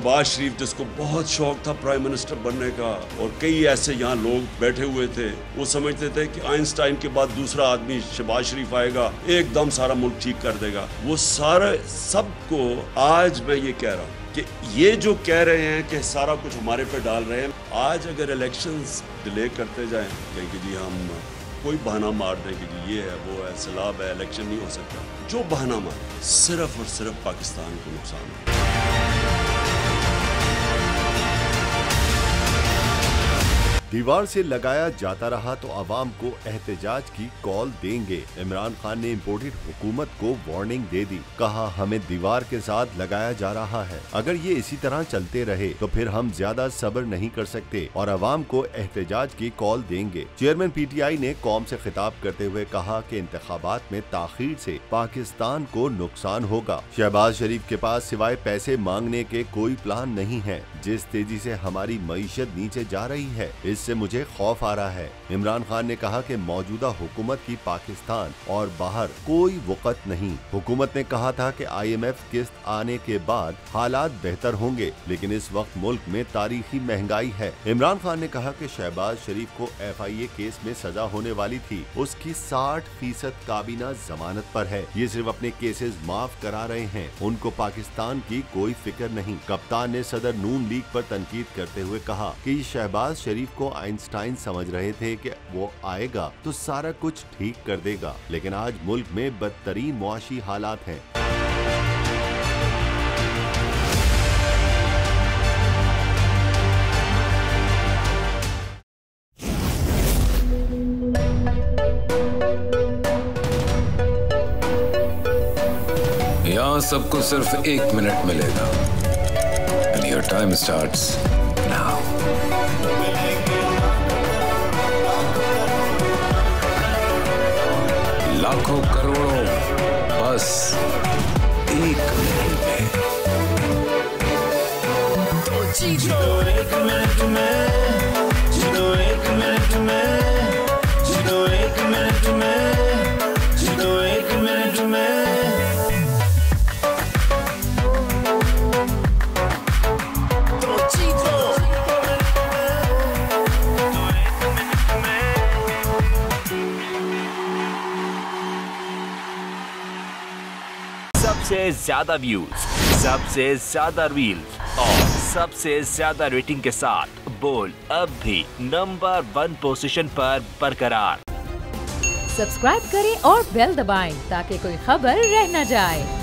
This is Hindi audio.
शहबाज शरीफ जिसको बहुत शौक था प्राइम मिनिस्टर बनने का, और कई ऐसे यहाँ लोग बैठे हुए थे, वो समझते थे कि आइंस्टाइन के बाद दूसरा आदमी शहबाज शरीफ आएगा, एकदम सारा मुल्क ठीक कर देगा। वो सारा सबको आज मैं ये कह रहा हूँ कि ये जो कह रहे हैं कि सारा कुछ हमारे पे डाल रहे हैं, आज अगर इलेक्शंस डिले करते जाएं कि जी हम कोई बहाना मार दें कि जी ये है वो है सैलाब है इलेक्शन नहीं हो सकता, जो बहाना मारे सिर्फ और सिर्फ पाकिस्तान को नुकसान है। दीवार से लगाया जाता रहा तो आवाम को एहतजाज की कॉल देंगे। इमरान खान ने इम्पोर्टेड हुकूमत को वार्निंग दे दी, कहा हमें दीवार के साथ लगाया जा रहा है, अगर ये इसी तरह चलते रहे तो फिर हम ज्यादा सब्र नहीं कर सकते और आवाम को एहतजाज की कॉल देंगे। चेयरमैन PTI ने कौम से खिताब करते हुए कहा कि इंतखाबात में ताखीर से पाकिस्तान को नुकसान होगा। शहबाज शरीफ के पास सिवाय पैसे मांगने के कोई प्लान नहीं है। जिस तेजी से हमारी मईशत नीचे जा रही है इससे मुझे खौफ आ रहा है। इमरान खान ने कहा कि मौजूदा हुकूमत की पाकिस्तान और बाहर कोई वक़्त नहीं। हुकूमत ने कहा था कि IMF किस्त आने के बाद हालात बेहतर होंगे, लेकिन इस वक्त मुल्क में तारीखी महंगाई है। इमरान खान ने कहा कि शहबाज शरीफ को FIA केस में सजा होने वाली थी, उसकी 60% काबीना जमानत पर है, ये सिर्फ अपने केसेस माफ करा रहे हैं, उनको पाकिस्तान की कोई फिक्र नहीं। कप्तान ने सदर नून लीग पर तनकीद करते हुए कहा कि शहबाज शरीफ को आइंस्टाइन समझ रहे थे कि वो आएगा तो सारा कुछ ठीक कर देगा, लेकिन आज मुल्क में बदतरीन मुआशी हालात हैं। यहाँ सबको सिर्फ 1 मिनट मिलेगा। And your time starts now. लाखों करोड़ों बस 1 मिनट में। तो जीतो 1 मिनट में, जीतो 1 मिनट में, जीतो 1 मिनट में, जीतो 1 मिनट में। सबसे ज्यादा व्यूज, सबसे ज्यादा रील्स और सबसे ज्यादा रेटिंग के साथ बोल्ड अब भी नंबर 1 पोजीशन पर बरकरार। सब्सक्राइब करें और बेल दबाएं ताकि कोई खबर रह न जाए।